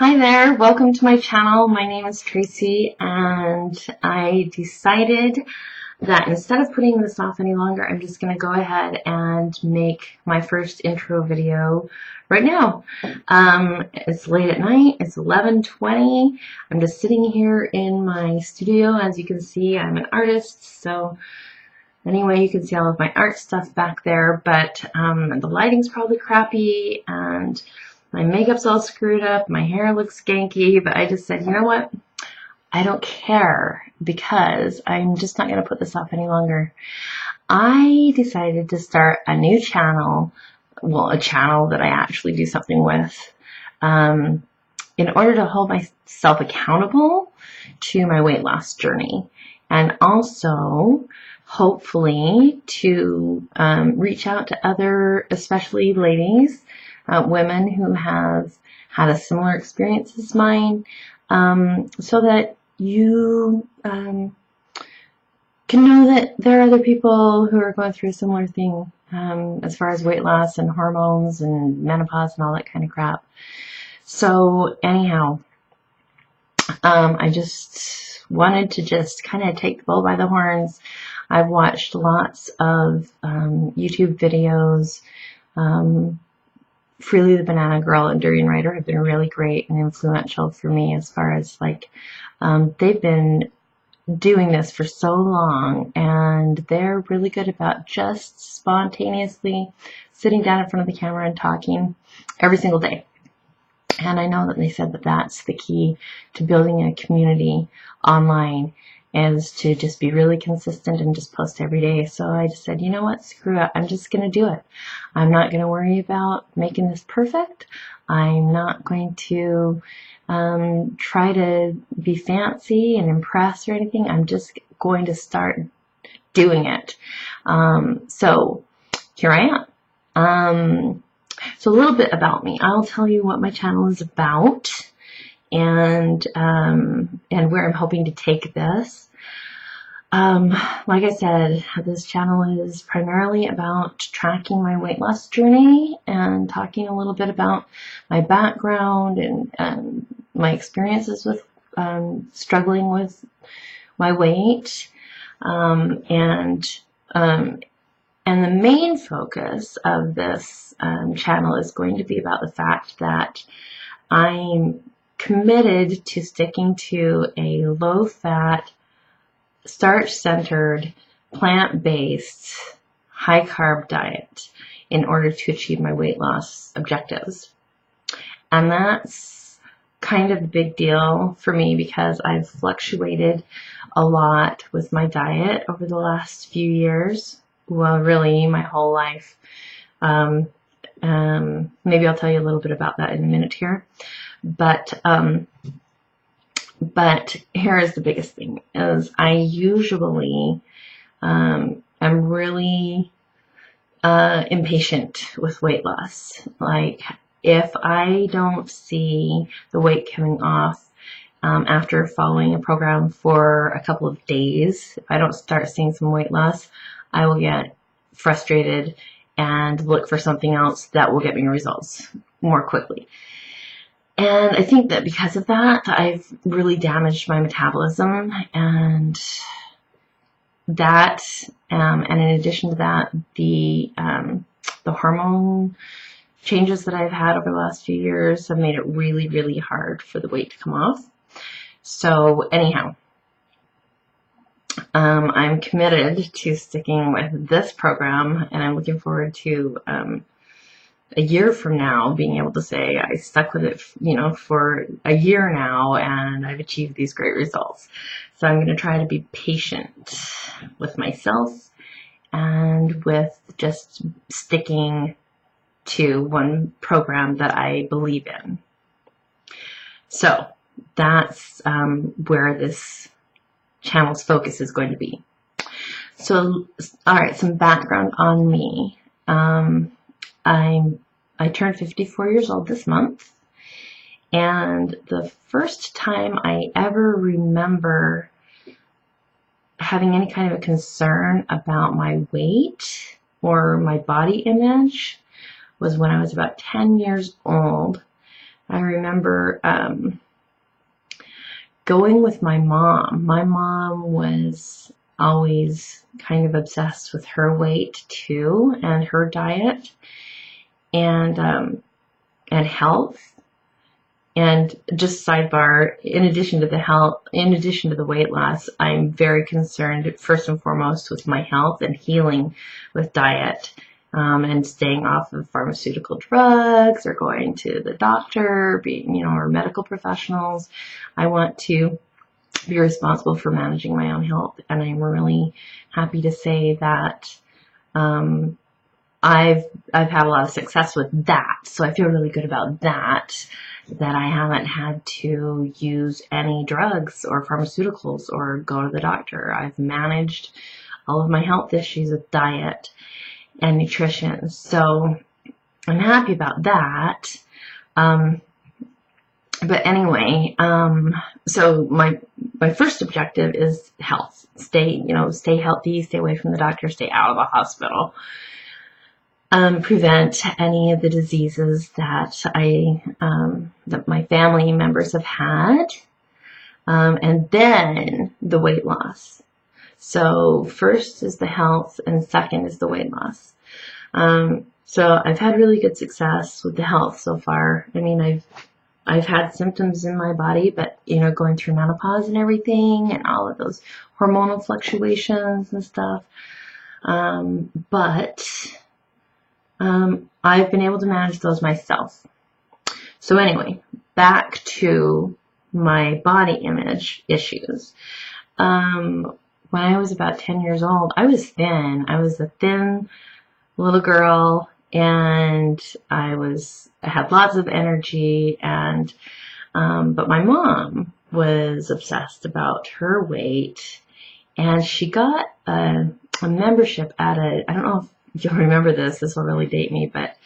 Hi there, welcome to my channel. My name is Tracy, and I decided that instead of putting this off any longer, I'm just going to go ahead and make my first intro video right now. It's late at night, it's 11:20. I'm just sitting here in my studio. As you can see, I'm an artist, so anyway, you can see all of my art stuff back there, but the lighting's probably crappy, and my makeup's all screwed up, my hair looks skanky, but I just said, you know what? I don't care, because I'm just not going to put this off any longer. I decided to start a new channel, well, a channel that I actually do something with, in order to hold myself accountable to my weight loss journey, and also hopefully to reach out to other, especially ladies, women who have had a similar experience as mine, so that you can know that there are other people who are going through a similar thing, as far as weight loss and hormones and menopause and all that kind of crap. So anyhow, I just wanted to just kind of take the bull by the horns. I've watched lots of YouTube videos. Freely the Banana Girl and Durian Rider have been really great and influential for me, as far as like they've been doing this for so long, and they're really good about just spontaneously sitting down in front of the camera and talking every single day. And I know that they said that that's the key to building a community online, is to just be really consistent and just post every day. So I just said, you know what, screw it. I'm just going to do it. I'm not going to worry about making this perfect. I'm not going to try to be fancy and impress or anything. I'm just going to start doing it. So here I am. So a little bit about me. I'll tell you what my channel is about, and where I'm hoping to take this. Like I said, this channel is primarily about tracking my weight loss journey and talking a little bit about my background and my experiences with struggling with my weight, and the main focus of this channel is going to be about the fact that I'm committed to sticking to a low-fat, starch-centered, plant-based, high-carb diet in order to achieve my weight loss objectives. And that's kind of a big deal for me, because I've fluctuated a lot with my diet over the last few years. Well, really, my whole life. Maybe I'll tell you a little bit about that in a minute here. But here is the biggest thing, is I usually am really impatient with weight loss. Like, if I don't see the weight coming off after following a program for a couple of days, if I don't start seeing some weight loss, I will get frustrated and look for something else that will get me results more quickly. And I think that because of that, I've really damaged my metabolism, and that, and in addition to that, the hormone changes that I've had over the last few years have made it really, really hard for the weight to come off. So anyhow, I'm committed to sticking with this program, and I'm looking forward to a year from now being able to say I stuck with it, for a year now, and I've achieved these great results. So I'm going to try to be patient with myself and with just sticking to one program that I believe in. So that's where this channel's focus is going to be. So, all right, some background on me. I turned 54 years old this month, and the first time I ever remember having any kind of a concern about my weight or my body image was when I was about 10 years old. I remember going with my mom. My mom was always kind of obsessed with her weight too, and her diet, and health. And just sidebar, in addition to the health, in addition to the weight loss, I'm very concerned first and foremost with my health and healing with diet, and staying off of pharmaceutical drugs or going to the doctor, or medical professionals. I want to be responsible for managing my own health, and I'm really happy to say that I've had a lot of success with that, so I feel really good about that I haven't had to use any drugs or pharmaceuticals or go to the doctor. I've managed all of my health issues with diet and nutrition, so I'm happy about that. But anyway, so my first objective is health. Stay healthy, stay away from the doctor, stay out of the hospital. Prevent any of the diseases that that my family members have had, and then the weight loss. So first is the health, and second is the weight loss. So I've had really good success with the health so far. I mean, I've had symptoms in my body, but going through menopause and everything, and all of those hormonal fluctuations and stuff. But I've been able to manage those myself. So anyway, back to my body image issues. When I was about 10 years old, I was thin. I was a thin little girl, and I had lots of energy, and but my mom was obsessed about her weight, and she got a membership at I don't know if you'll remember this will really date me, but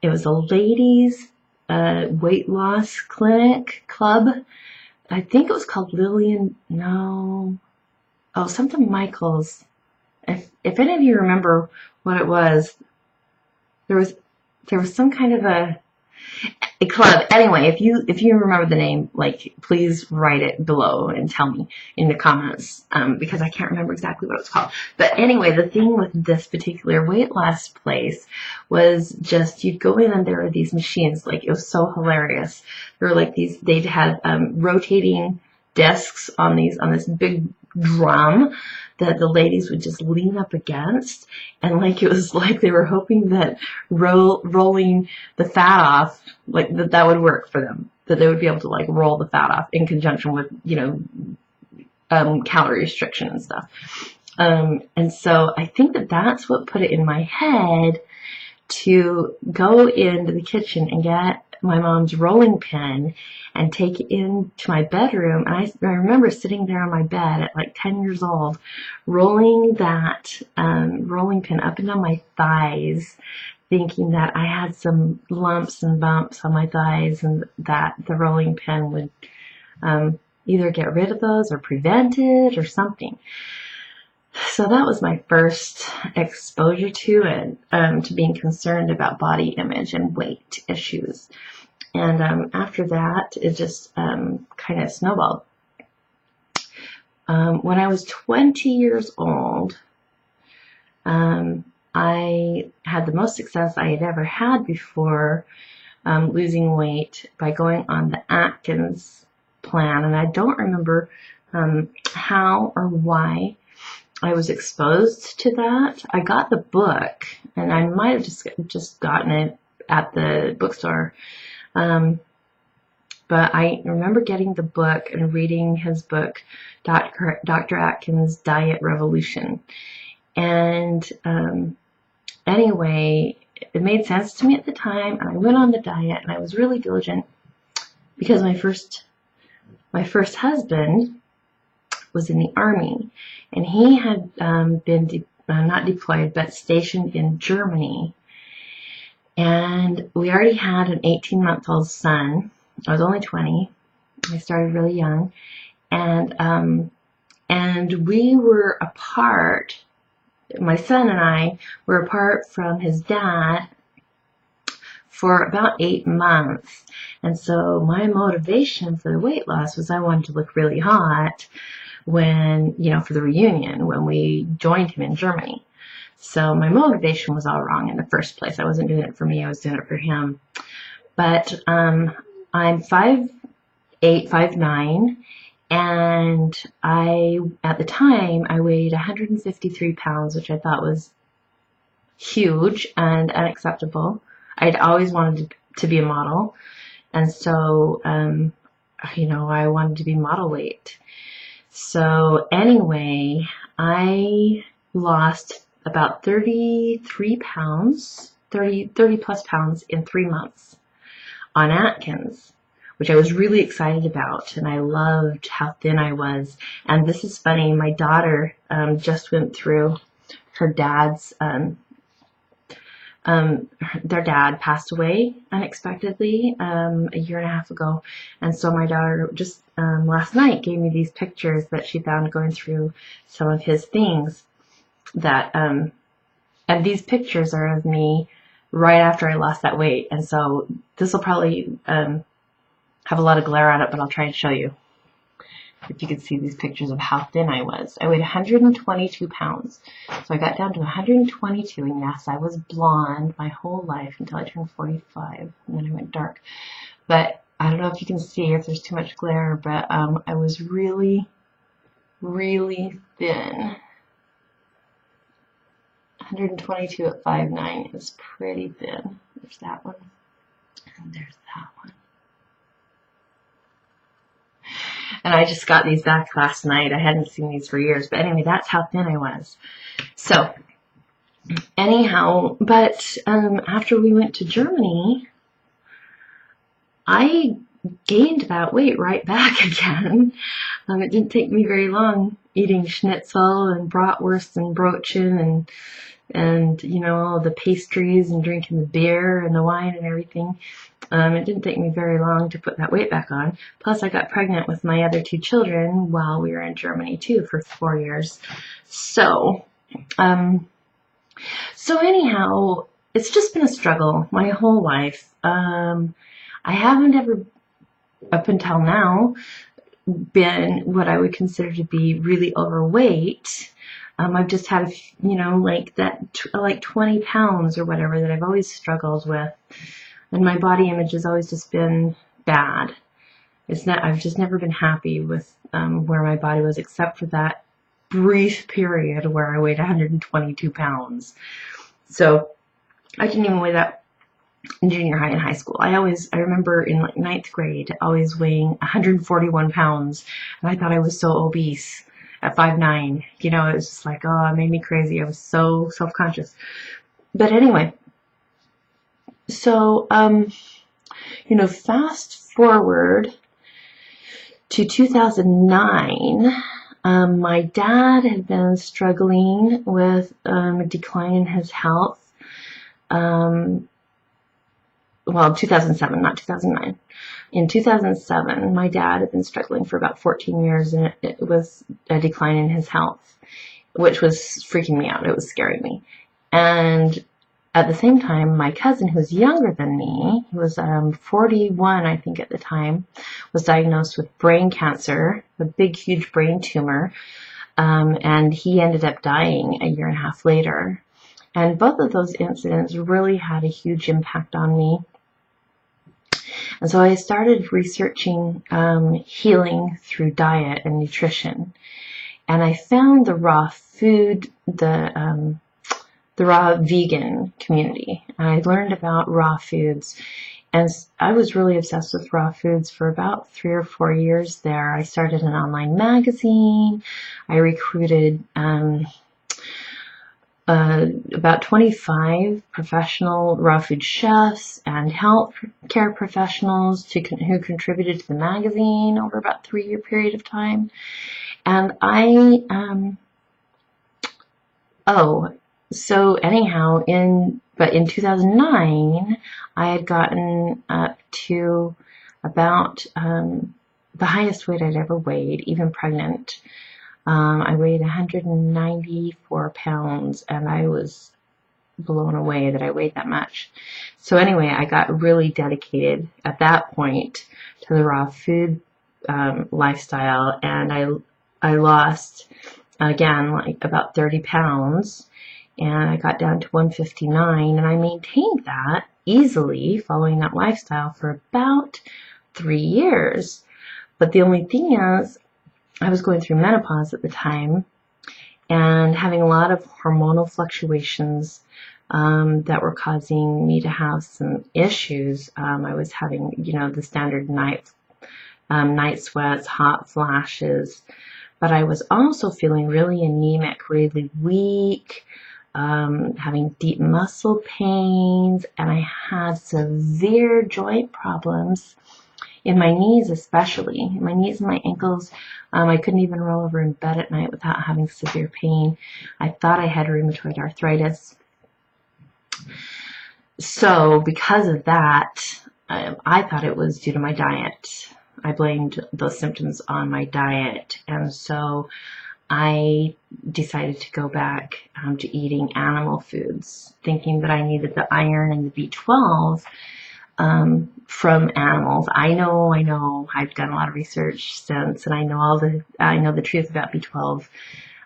it was a ladies weight loss club. I think it was called something Michaels. If any of you remember what it was, there was some kind of a club. Anyway, if you remember the name, please write it below and tell me in the comments, because I can't remember exactly what it's called. But anyway, the thing with this particular weight loss place was just, you'd go in and there were these machines. It was so hilarious. There were they'd had rotating discs on this big drum that the ladies would just lean up against, and it was like they were hoping that rolling the fat off, that would work for them, that they would be able to roll the fat off in conjunction with calorie restriction and stuff. And so I think that's what put it in my head to go into the kitchen and get my mom's rolling pin and take it into my bedroom. And I remember sitting there on my bed at 10 years old, rolling that rolling pin up and down my thighs, thinking that I had some lumps and bumps on my thighs, and that the rolling pin would either get rid of those or prevent it or something. So that was my first exposure to it, to being concerned about body image and weight issues. And after that, it just kind of snowballed. When I was 20 years old, I had the most success I had ever had before losing weight by going on the Atkins plan. And I don't remember how or why I was exposed to that. I got the book, and I might have just gotten it at the bookstore. But I remember getting the book and reading his book, Dr. Atkins' Diet Revolution. And anyway, it made sense to me at the time, and I went on the diet, and I was really diligent because my first husband was in the Army, and he had been not deployed, but stationed in Germany. And we already had an 18-month-old son. I was only 20. I started really young, and we were apart. My son and I were apart from his dad for about 8 months. And so my motivation for the weight loss was I wanted to look really hot when, for the reunion, when we joined him in Germany. So my motivation was all wrong in the first place. I wasn't doing it for me, I was doing it for him. But I'm 5'8", 5'9", and at the time, I weighed 153 pounds, which I thought was huge and unacceptable. I'd always wanted to be a model, and so, I wanted to be model weight. So anyway, I lost about 33 pounds, 30 plus pounds in 3 months on Atkins, which I was really excited about, and I loved how thin I was. And this is funny, my daughter just went through her dad's, their dad passed away unexpectedly a year and a half ago, and so my daughter just last night gave me these pictures that she found going through some of his things that and these pictures are of me right after I lost that weight, and so this will probably have a lot of glare on it, but I'll try and show you. If you could see these pictures of how thin I was. I weighed 122 pounds. So I got down to 122, and yes, I was blonde my whole life until I turned 45, and then I went dark. But I don't know if you can see, if there's too much glare, but I was really, really thin. 122 at 5'9" is pretty thin. There's that one, and there's that one. And I just got these back last night. I hadn't seen these for years. But anyway, that's how thin I was. So, anyhow, but after we went to Germany, I gained that weight right back again. It didn't take me very long eating schnitzel and bratwurst and brötchen and all the pastries and drinking the beer and the wine and everything. It didn't take me very long to put that weight back on. Plus, I got pregnant with my other 2 children while we were in Germany, too, for 4 years. So anyhow, it's just been a struggle my whole life. I haven't ever, up until now, been what I would consider to be really overweight. I've just had, like 20 pounds or whatever that I've always struggled with. And my body image has always just been bad. I've just never been happy with where my body was, except for that brief period where I weighed 122 pounds. So I didn't even weigh that in junior high and high school. I remember in like 9th grade, always weighing 141 pounds. And I thought I was so obese at 5'9". It was just like, oh, it made me crazy. I was so self-conscious. But anyway, so, fast forward to 2009, my dad had been struggling with a decline in his health. Well, 2007, not 2009. In 2007, my dad had been struggling for about 14 years, and it was a decline in his health, which was freaking me out. It was scaring me. And at the same time, my cousin, who's younger than me, he was 41, I think, at the time, was diagnosed with brain cancer, a big, huge brain tumor, and he ended up dying a year and a half later. And both of those incidents really had a huge impact on me. And so I started researching healing through diet and nutrition. And I found the raw food, the raw vegan community. I learned about raw foods, and I was really obsessed with raw foods for about 3 or 4 years there. I started an online magazine. I recruited about 25 professional raw food chefs and health care professionals who contributed to the magazine over about a 3-year period of time. And so anyhow, in 2009, I had gotten up to about the highest weight I'd ever weighed, even pregnant. I weighed 194 pounds, and I was blown away that I weighed that much. So anyway, I got really dedicated at that point to the raw food lifestyle, and I lost, again, like about 30 pounds, and I got down to 159, and I maintained that easily following that lifestyle for about 3 years. But the only thing is, I was going through menopause at the time and having a lot of hormonal fluctuations that were causing me to have some issues. I was having, the standard night sweats, hot flashes, but I was also feeling really anemic, really weak, having deep muscle pains, and I had severe joint problems in my knees, especially in my knees and my ankles. I couldn't even roll over in bed at night without having severe pain. I thought I had rheumatoid arthritis. So because of that, I thought it was due to my diet. I blamed those symptoms on my diet, and so I decided to go back to eating animal foods, thinking that I needed the iron and the B12 from animals. I know. I've done a lot of research since, and I know the truth about B12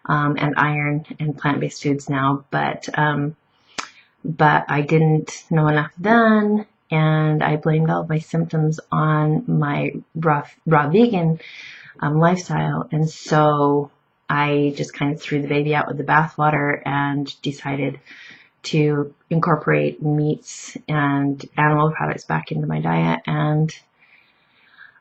and iron and plant-based foods now, but I didn't know enough then, and I blamed all of my symptoms on my raw vegan lifestyle, and so I just kind of threw the baby out with the bathwater and decided to incorporate meats and animal products back into my diet, and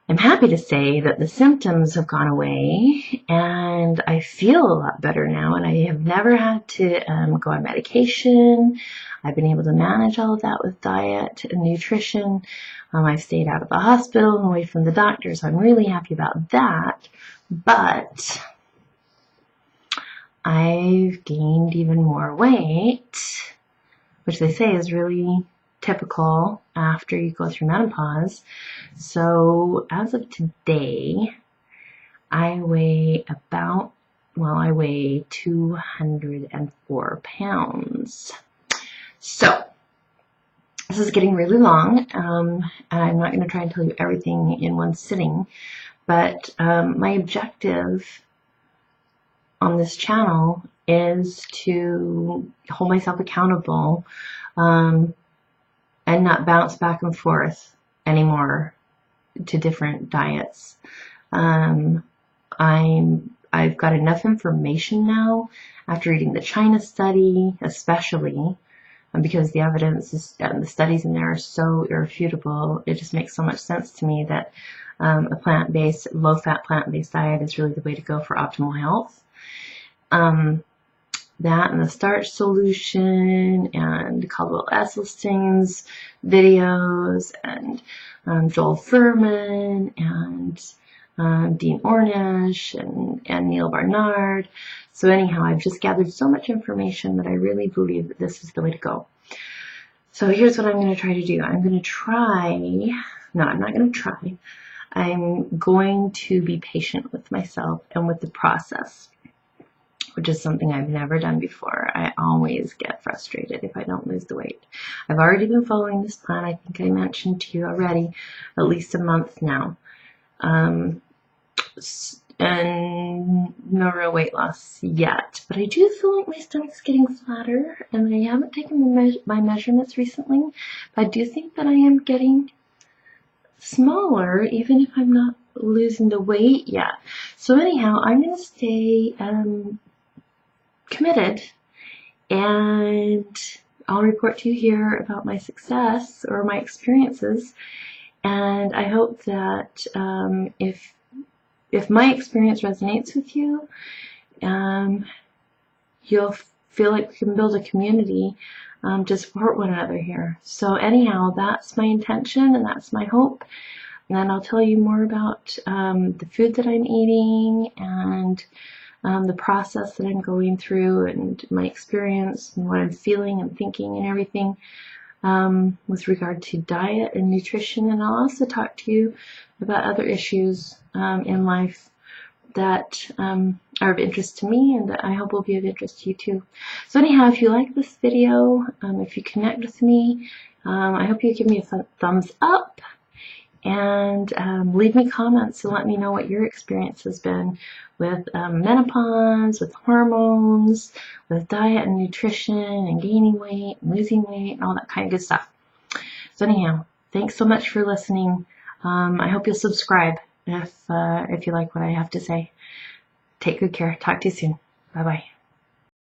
I'm happy to say that the symptoms have gone away and I feel a lot better now, and I have never had to go on medication. I've been able to manage all of that with diet and nutrition. I've stayed out of the hospital and away from the doctor, so I'm really happy about that. But I've gained even more weight, which they say is really typical after you go through menopause. So as of today, I weigh 204 pounds. So this is getting really long, and I'm not going to try and tell you everything in one sitting, but my objective on this channel is to hold myself accountable and not bounce back and forth anymore to different diets. I've got enough information now after reading the China study, especially because the evidence and the studies in there are so irrefutable. It just makes so much sense to me that a plant-based, low-fat plant-based diet is really the way to go for optimal health. That and the starch solution and Caldwell Esselstyn's videos and Joel Furman and Dean Ornish and Neil Barnard. So anyhow, I've just gathered so much information that I really believe that this is the way to go. So here's what I'm going to try to do. I'm not going to try. I'm going to be patient with myself and with the process, which is something I've never done before. I always get frustrated if I don't lose the weight. I've already been following this plan. I think I mentioned to you already, at least a month now. And no real weight loss yet. But I do feel like my stomach's getting flatter, and I haven't taken my measurements recently. But I do think that I am getting smaller, even if I'm not losing the weight yet. So anyhow, I'm going to stay committed, and I'll report to you here about my success or my experiences, and I hope that if my experience resonates with you, you'll feel like we can build a community to support one another here. So anyhow, that's my intention and that's my hope. And then I'll tell you more about the food that I'm eating and the process that I'm going through and my experience and what I'm feeling and thinking and everything with regard to diet and nutrition. And I'll also talk to you about other issues in life that are of interest to me, and that I hope will be of interest to you too. So anyhow, if you like this video, if you connect with me, I hope you give me a thumbs up, and leave me comments to let me know what your experience has been with menopause, with hormones, with diet and nutrition, and gaining weight, and losing weight, and all that kind of good stuff. So anyhow, thanks so much for listening. I hope you'll subscribe if you like what I have to say. Take good care. Talk to you soon. Bye-bye.